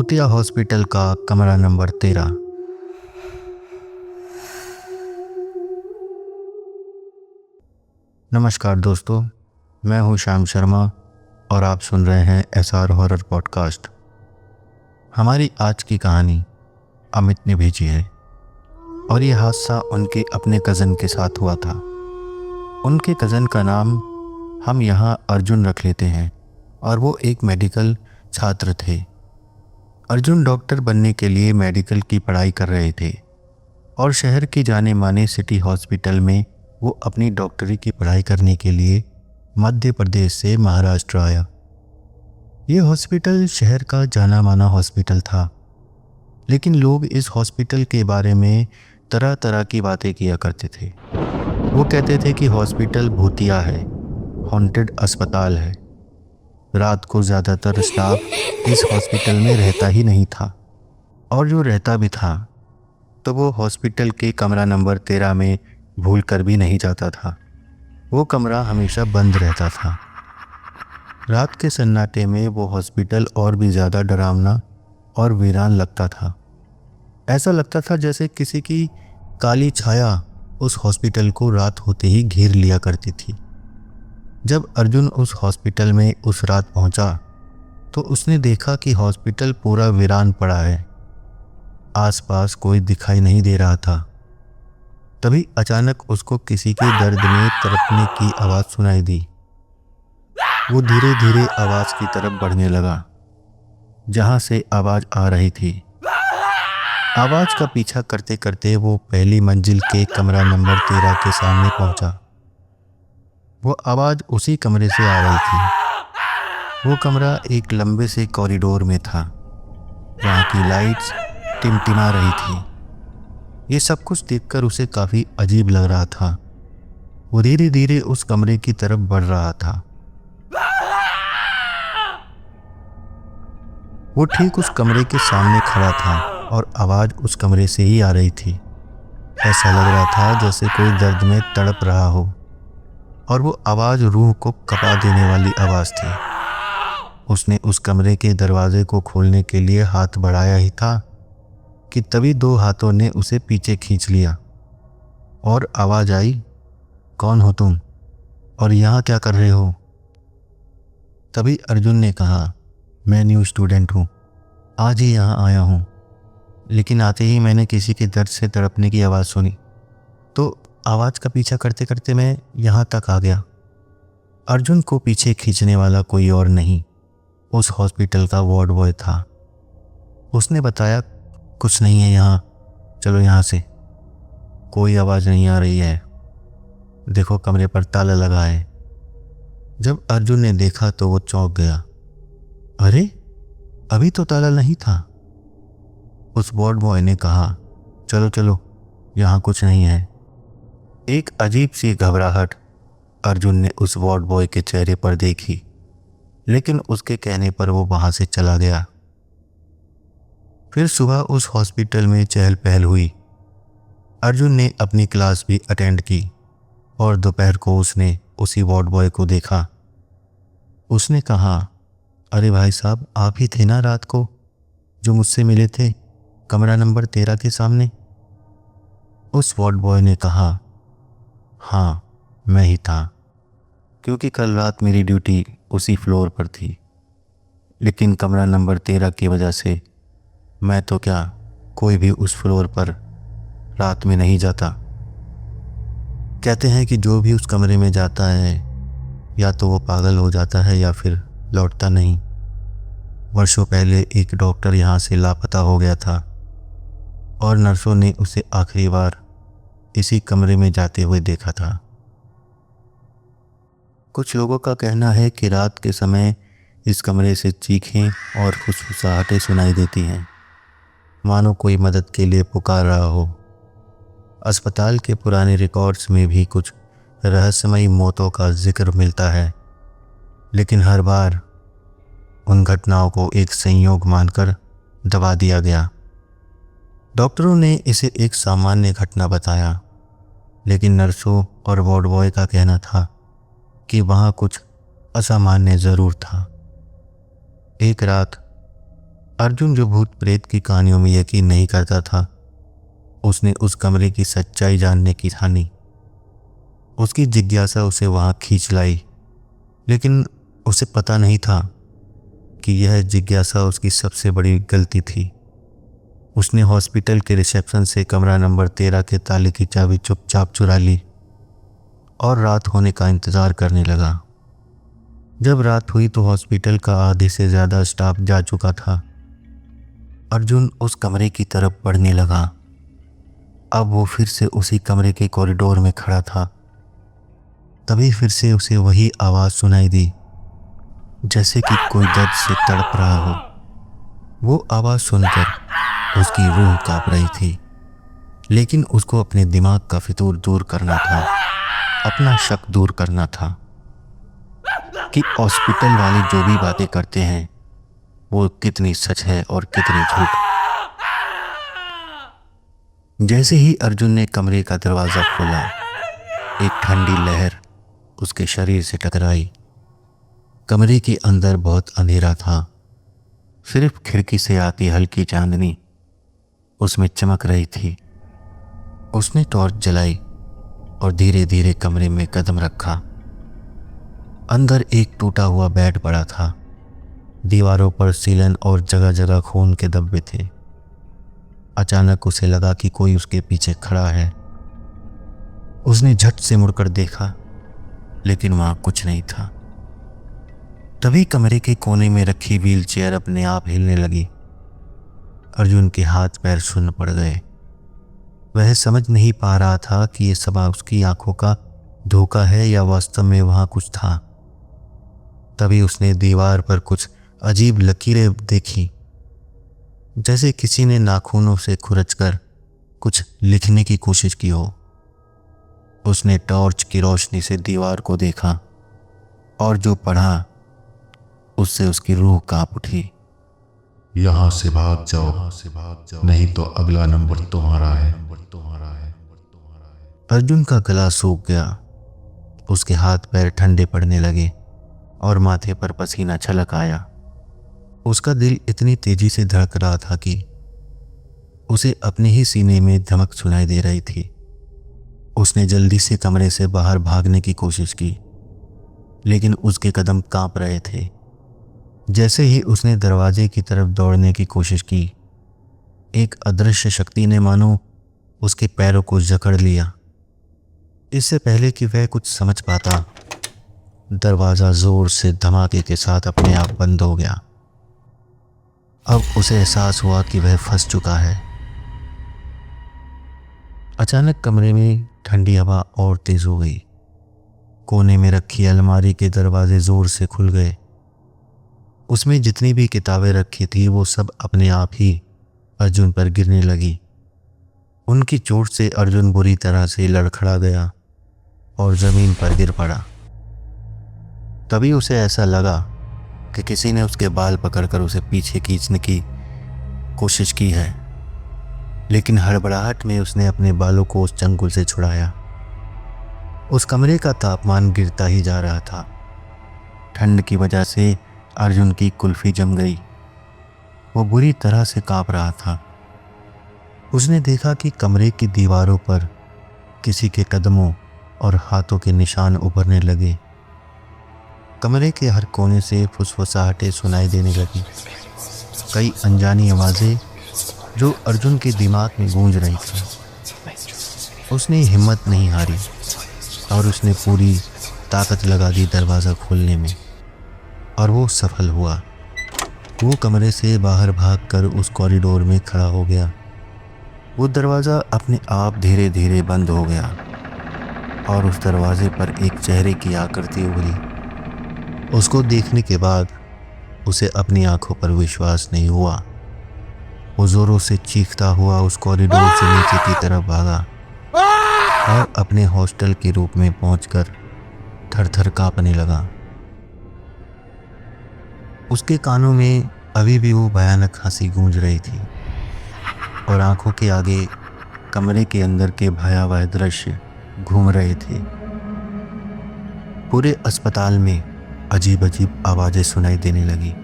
भूतिया हॉस्पिटल का कमरा नंबर 13। नमस्कार दोस्तों, मैं हूं श्याम शर्मा और आप सुन रहे हैं SR हॉरर पॉडकास्ट। हमारी आज की कहानी अमित ने भेजी है और ये हादसा उनके अपने कज़न के साथ हुआ था। उनके कज़न का नाम हम यहाँ अर्जुन रख लेते हैं और वो एक मेडिकल छात्र थे। अर्जुन डॉक्टर बनने के लिए मेडिकल की पढ़ाई कर रहे थे और शहर की जाने माने सिटी हॉस्पिटल में वो अपनी डॉक्टरी की पढ़ाई करने के लिए मध्य प्रदेश से महाराष्ट्र आया। ये हॉस्पिटल शहर का जाना माना हॉस्पिटल था, लेकिन लोग इस हॉस्पिटल के बारे में तरह तरह की बातें किया करते थे। वो कहते थे कि हॉस्पिटल भूतिया है, हॉन्टेड अस्पताल है। रात को ज़्यादातर स्टाफ इस हॉस्पिटल में रहता ही नहीं था, और जो रहता भी था तो वो हॉस्पिटल के कमरा नंबर 13 में भूल कर भी नहीं जाता था। वो कमरा हमेशा बंद रहता था। रात के सन्नाटे में वो हॉस्पिटल और भी ज़्यादा डरावना और वीरान लगता था। ऐसा लगता था जैसे किसी की काली छाया उस हॉस्पिटल को रात होते ही घेर लिया करती थी। जब अर्जुन उस हॉस्पिटल में उस रात पहुंचा तो उसने देखा कि हॉस्पिटल पूरा वीरान पड़ा है। आसपास कोई दिखाई नहीं दे रहा था। तभी अचानक उसको किसी के दर्द में तड़पने की आवाज़ सुनाई दी। वो धीरे धीरे आवाज़ की तरफ बढ़ने लगा, जहां से आवाज़ आ रही थी। आवाज़ का पीछा करते करते वो पहली मंजिल के कमरा नंबर 13 के सामने पहुंचा। वो आवाज़ उसी कमरे से आ रही थी। वो कमरा एक लंबे से कॉरिडोर में था। वहाँ की लाइट्स टिमटिमा रही थी। ये सब कुछ देखकर उसे काफ़ी अजीब लग रहा था। वो धीरे धीरे उस कमरे की तरफ बढ़ रहा था। वो ठीक उस कमरे के सामने खड़ा था और आवाज़ उस कमरे से ही आ रही थी। ऐसा लग रहा था जैसे कोई दर्द में तड़प रहा हो, और वो आवाज़ रूह को कपा देने वाली आवाज़ थी। उसने उस कमरे के दरवाजे को खोलने के लिए हाथ बढ़ाया ही था कि तभी दो हाथों ने उसे पीछे खींच लिया और आवाज़ आई, कौन हो तुम और यहाँ क्या कर रहे हो? तभी अर्जुन ने कहा, मैं न्यू स्टूडेंट हूँ, आज ही यहाँ आया हूँ, लेकिन आते ही मैंने किसी के दर्द से तड़पने की आवाज़ सुनी, तो आवाज़ का पीछा करते करते मैं यहाँ तक आ गया। अर्जुन को पीछे खींचने वाला कोई और नहीं, उस हॉस्पिटल का वार्ड बॉय था। उसने बताया, कुछ नहीं है यहाँ, चलो यहाँ से। कोई आवाज़ नहीं आ रही है, देखो कमरे पर ताला लगा है। जब अर्जुन ने देखा तो वो चौंक गया। अरे, अभी तो ताला नहीं था। उस वार्ड बॉय ने कहा, चलो चलो, यहाँ कुछ नहीं है। एक अजीब सी घबराहट अर्जुन ने उस वार्ड बॉय के चेहरे पर देखी, लेकिन उसके कहने पर वो वहाँ से चला गया। फिर सुबह उस हॉस्पिटल में चहल पहल हुई। अर्जुन ने अपनी क्लास भी अटेंड की और दोपहर को उसने उसी वार्ड बॉय को देखा। उसने कहा, अरे भाई साहब, आप ही थे ना रात को जो मुझसे मिले थे कमरा नंबर 13 के सामने? उस वार्ड बॉय ने कहा, हाँ, मैं ही था, क्योंकि कल रात मेरी ड्यूटी उसी फ्लोर पर थी, लेकिन कमरा नंबर 13 की वजह से मैं तो क्या, कोई भी उस फ्लोर पर रात में नहीं जाता। कहते हैं कि जो भी उस कमरे में जाता है या तो वो पागल हो जाता है या फिर लौटता नहीं। वर्षों पहले एक डॉक्टर यहाँ से लापता हो गया था और नर्सों ने उसे आखिरी बार इसी कमरे में जाते हुए देखा था। कुछ लोगों का कहना है कि रात के समय इस कमरे से चीखें और फुसफुसाहटें सुनाई देती हैं, मानो कोई मदद के लिए पुकार रहा हो। अस्पताल के पुराने रिकॉर्ड्स में भी कुछ रहस्यमयी मौतों का जिक्र मिलता है, लेकिन हर बार उन घटनाओं को एक संयोग मानकर दबा दिया गया। डॉक्टरों ने इसे एक सामान्य घटना बताया, लेकिन नर्सों और वार्ड बॉय का कहना था कि वहाँ कुछ असामान्य ज़रूर था। एक रात अर्जुन, जो भूत प्रेत की कहानियों में यकीन नहीं करता था, उसने उस कमरे की सच्चाई जानने की ठानी। उसकी जिज्ञासा उसे वहां खींच लाई, लेकिन उसे पता नहीं था कि यह जिज्ञासा उसकी सबसे बड़ी गलती थी। उसने हॉस्पिटल के रिसेप्शन से कमरा नंबर 13 के ताले की चाबी चुपचाप चुरा ली और रात होने का इंतजार करने लगा। जब रात हुई तो हॉस्पिटल का आधे से ज़्यादा स्टाफ जा चुका था। अर्जुन उस कमरे की तरफ बढ़ने लगा। अब वो फिर से उसी कमरे के कॉरिडोर में खड़ा था। तभी फिर से उसे वही आवाज़ सुनाई दी, जैसे कि कोई दर्द से तड़प रहा हो। वो आवाज़ सुनकर उसकी रूह कांप रही थी, लेकिन उसको अपने दिमाग का फितूर दूर करना था, अपना शक दूर करना था कि हॉस्पिटल वाले जो भी बातें करते हैं वो कितनी सच है और कितनी झूठ। जैसे ही अर्जुन ने कमरे का दरवाज़ा खोला, एक ठंडी लहर उसके शरीर से टकराई। कमरे के अंदर बहुत अंधेरा था। सिर्फ खिड़की से आती हल्की चांदनी उसमें चमक रही थी। उसने टॉर्च जलाई और धीरे धीरे कमरे में कदम रखा। अंदर एक टूटा हुआ बेड पड़ा था। दीवारों पर सीलन और जगह जगह खून के धब्बे थे। अचानक उसे लगा कि कोई उसके पीछे खड़ा है। उसने झट से मुड़कर देखा, लेकिन वहां कुछ नहीं था। तभी कमरे के कोने में रखी व्हील चेयर अपने आप हिलने लगी। अर्जुन के हाथ पैर शून्य पड़ गए। वह समझ नहीं पा रहा था कि यह सब उसकी आंखों का धोखा है या वास्तव में वहां कुछ था। तभी उसने दीवार पर कुछ अजीब लकीरें देखी, जैसे किसी ने नाखूनों से खुरचकर कुछ लिखने की कोशिश की हो। उसने टॉर्च की रोशनी से दीवार को देखा और जो पढ़ा उससे उसकी रूह कांप उठी। यहाँ से भाग जाओ, नहीं तो अगला नंबर तुम्हारा है। अर्जुन का गला सूख गया। उसके हाथ पैर ठंडे पड़ने लगे और माथे पर पसीना छलक आया। उसका दिल इतनी तेजी से धड़क रहा था कि उसे अपने ही सीने में धमक सुनाई दे रही थी। उसने जल्दी से कमरे से बाहर भागने की कोशिश की, लेकिन उसके कदम कांप रहे थे। जैसे ही उसने दरवाजे की तरफ दौड़ने की कोशिश की, एक अदृश्य शक्ति ने मानो उसके पैरों को जकड़ लिया। इससे पहले कि वह कुछ समझ पाता, दरवाज़ा जोर से धमाके के साथ अपने आप बंद हो गया। अब उसे एहसास हुआ कि वह फंस चुका है। अचानक कमरे में ठंडी हवा और तेज हो गई। कोने में रखी अलमारी के दरवाजे जोर से खुल गए। उसमें जितनी भी किताबें रखी थी वो सब अपने आप ही अर्जुन पर गिरने लगी। उनकी चोट से अर्जुन बुरी तरह से लड़खड़ा गया और जमीन पर गिर पड़ा। तभी उसे ऐसा लगा कि किसी ने उसके बाल पकड़कर उसे पीछे खींचने की कोशिश की है, लेकिन हड़बड़ाहट में उसने अपने बालों को उस चंगुल से छुड़ाया। उस कमरे का तापमान गिरता ही जा रहा था। ठंड की वजह से अर्जुन की कुल्फी जम गई। वो बुरी तरह से कांप रहा था। उसने देखा कि कमरे की दीवारों पर किसी के कदमों और हाथों के निशान उभरने लगे। कमरे के हर कोने से फुसफुसाहटें सुनाई देने लगी। कई अनजानी आवाज़ें जो अर्जुन के दिमाग में गूंज रही थी। उसने हिम्मत नहीं हारी और उसने पूरी ताकत लगा दी दरवाज़ा खोलने में, और वो सफल हुआ। वो कमरे से बाहर भागकर उस कॉरिडोर में खड़ा हो गया। वो दरवाज़ा अपने आप धीरे धीरे बंद हो गया और उस दरवाजे पर एक चेहरे की आकृति उभरी। उसको देखने के बाद उसे अपनी आंखों पर विश्वास नहीं हुआ। वो जोरों से चीखता हुआ उस कॉरिडोर से नीचे की तरफ भागा और अपने हॉस्टल के रूप में पहुंचकर थर-थर कांपने लगा। उसके कानों में अभी भी वो भयानक हंसी गूंज रही थी और आंखों के आगे कमरे के अंदर के भयावह दृश्य घूम रहे थे। पूरे अस्पताल में अजीब अजीब आवाज़ें सुनाई देने लगी।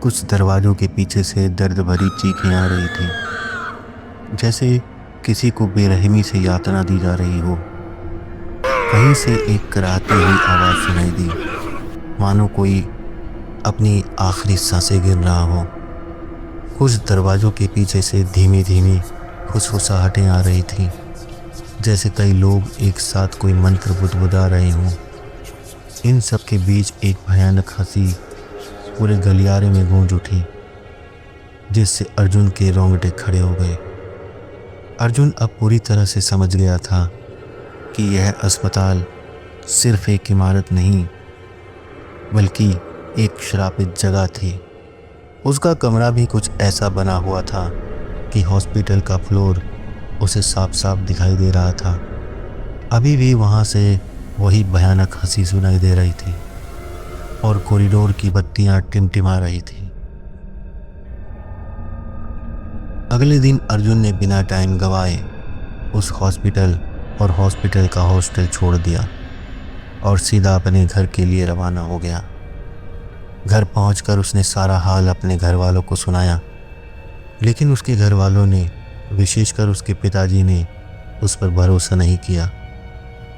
कुछ दरवाज़ों के पीछे से दर्द भरी चीखें आ रही थी, जैसे किसी को बेरहमी से यातना दी जा रही हो। कहीं से एक कराहती हुई आवाज़ सुनाई दी, मानो कोई अपनी आखिरी सांसें गिन रहा हो। कुछ दरवाज़ों के पीछे से धीमी धीमी फुसफुसाहटें आ रही थीं, जैसे कई लोग एक साथ कोई मंत्र बुदबुदा रहे हों। इन सब के बीच एक भयानक हंसी पूरे गलियारे में गूंज उठी, जिससे अर्जुन के रोंगटे खड़े हो गए। अर्जुन अब पूरी तरह से समझ गया था कि यह अस्पताल सिर्फ एक इमारत नहीं, बल्कि एक श्रापित जगह थी। उसका कमरा भी कुछ ऐसा बना हुआ था कि हॉस्पिटल का फ्लोर उसे साफ साफ दिखाई दे रहा था। अभी भी वहाँ से वही भयानक हंसी सुनाई दे रही थी और कॉरिडोर की बत्तियां टिमटिमा रही थी। अगले दिन अर्जुन ने बिना टाइम गवाए उस हॉस्पिटल और हॉस्पिटल का हॉस्टल छोड़ दिया और सीधा अपने घर के लिए रवाना हो गया। घर पहुंचकर उसने सारा हाल अपने घर वालों को सुनाया, लेकिन उसके घर वालों ने, विशेषकर उसके पिताजी ने, उस पर भरोसा नहीं किया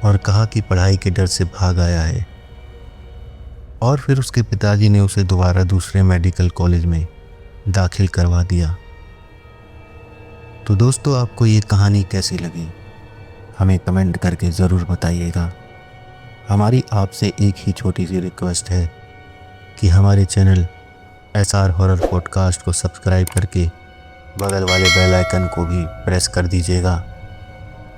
और कहा कि पढ़ाई के डर से भाग आया है। और फिर उसके पिताजी ने उसे दोबारा दूसरे मेडिकल कॉलेज में दाखिल करवा दिया। तो दोस्तों, आपको ये कहानी कैसी लगी हमें कमेंट करके ज़रूर बताइएगा। हमारी आपसे एक ही छोटी सी रिक्वेस्ट है कि हमारे चैनल SR हॉरर पॉडकास्ट को सब्सक्राइब करके बगल वाले बेल आइकन को भी प्रेस कर दीजिएगा,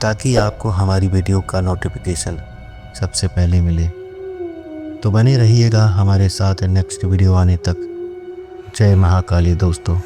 ताकि आपको हमारी वीडियो का नोटिफिकेशन सबसे पहले मिले। तो बने रहिएगा हमारे साथ नेक्स्ट वीडियो आने तक। जय महाकाली दोस्तों।